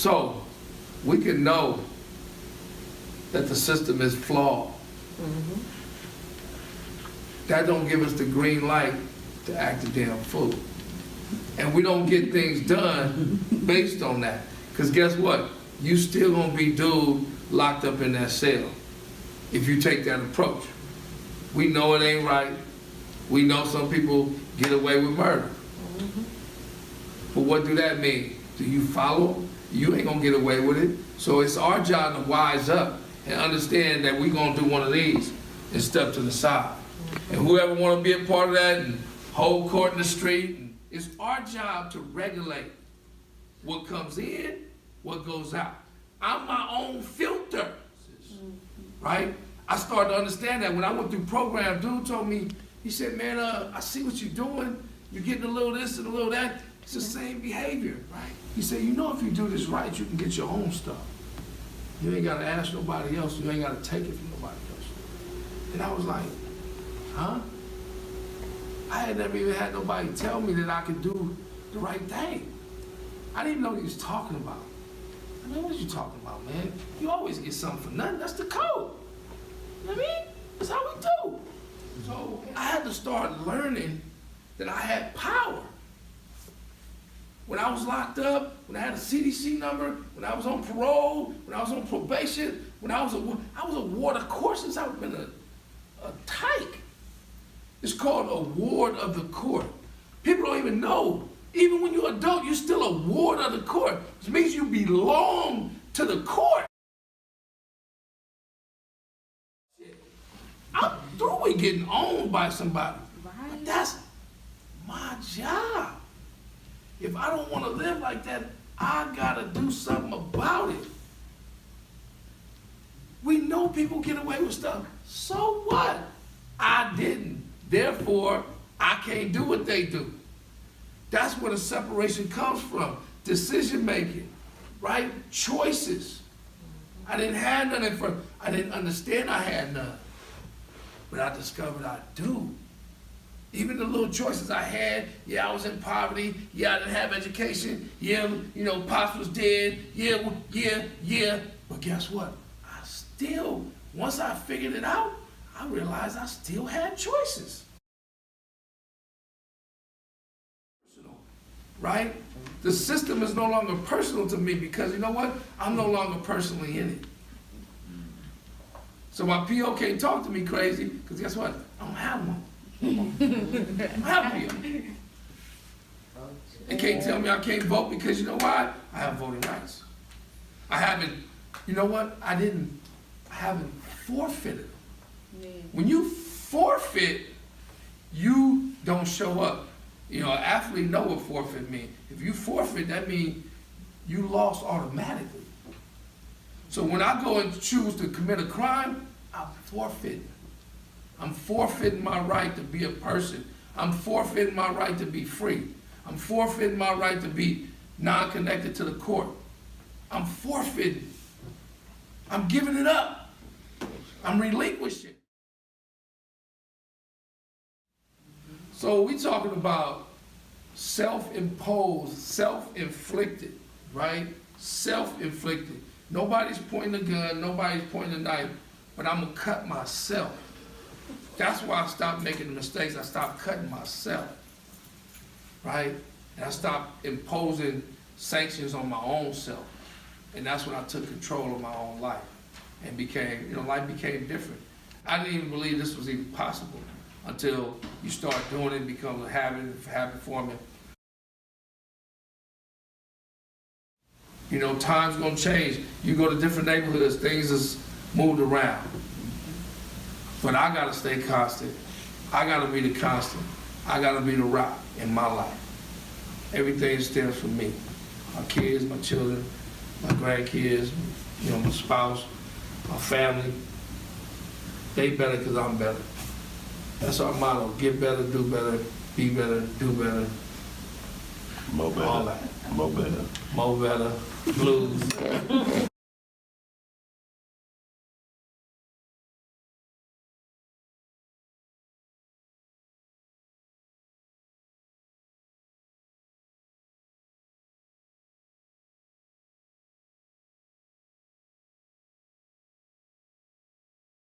So we can know that the system is flawed. That don't give us the green light to act a damn fool. And we don't get things done based on that. Because guess what? You still gonna be dude locked up in that cell if you take that approach. We know it ain't right. We know some people get away with murder. But what do that mean? Do you follow? You ain't gonna get away with it. So it's our job to wise up and understand that we gonna do one of these and step to the side. And whoever wanna be a part of that and hold court in the street, it's our job to regulate what comes in, what goes out. I'm my own filter, right? I started to understand that when I went through program. Dude told me, he said, man, I see what you're doing. You're getting a little this and a little that. It's the same behavior, right? He said, you know, if you do this right, you can get your own stuff. You ain't gotta ask nobody else. You ain't gotta take it from nobody else. And I was like, huh? I had never even had nobody tell me that I could do the right thing. I didn't even know what he was talking about. I mean, what are you talking about, man? You always get something for nothing. That's the code. You know what I mean? That's how we do. So I had to start learning that I had power. When I was locked up, when I had a CDC number, when I was on parole, when I was on probation, when I was a ward of court since I've been a tyke. It's called a ward of the court. People don't even know. Even when you're an adult, you're still a ward of the court, which means you belong to the court. I'm through with getting owned by somebody. But that's my job. If I don't want to live like that, I gotta do something about it. We know people get away with stuff. So what? I didn't. Therefore, I can't do what they do. That's where the separation comes from. Decision making, right? Choices. I didn't have none at first. I didn't understand I had none. But I discovered I do. Even the little choices I had, yeah, I was in poverty, yeah, I didn't have education, yeah, you know, Pops was dead, yeah. But guess what? I still, once I figured it out, I realized I still had choices. Right? The system is no longer personal to me because you know what? I'm no longer personally in it. So my PO can't talk to me crazy because guess what? I don't have one. I don't have a PO. They can't tell me I can't vote because you know why? I have voting rights. I haven't, you know what? I haven't forfeited them. When you forfeit, you don't show up. You know, an athlete know what forfeit means. If you forfeit, that means you lost automatically. So when I go and choose to commit a crime, I'm forfeiting. I'm forfeiting my right to be a person. I'm forfeiting my right to be free. I'm forfeiting my right to be non-connected to the court. I'm forfeiting. I'm giving it up. I'm relinquishing. So we talking about self-imposed, self-inflicted, right? Self-inflicted. Nobody's pointing a gun, nobody's pointing a knife, but I'm gonna cut myself. That's why I stopped making the mistakes. I stopped cutting myself, right? And I stopped imposing sanctions on my own self. And that's when I took control of my own life and became, you know, life became different. I didn't even believe this was even possible until you start doing it, becomes a habit forming. You know, time's gonna change. You go to different neighborhoods, things is moved around. But I gotta stay constant. I gotta be the constant. I gotta be the rock in my life. Everything stems from me. My kids, my children, my grandkids, you know, my spouse, my family. They better because I'm better. That's our motto. Get better, do better, be better, do better. Mo better. All that. Mo better. Mo better. Blues.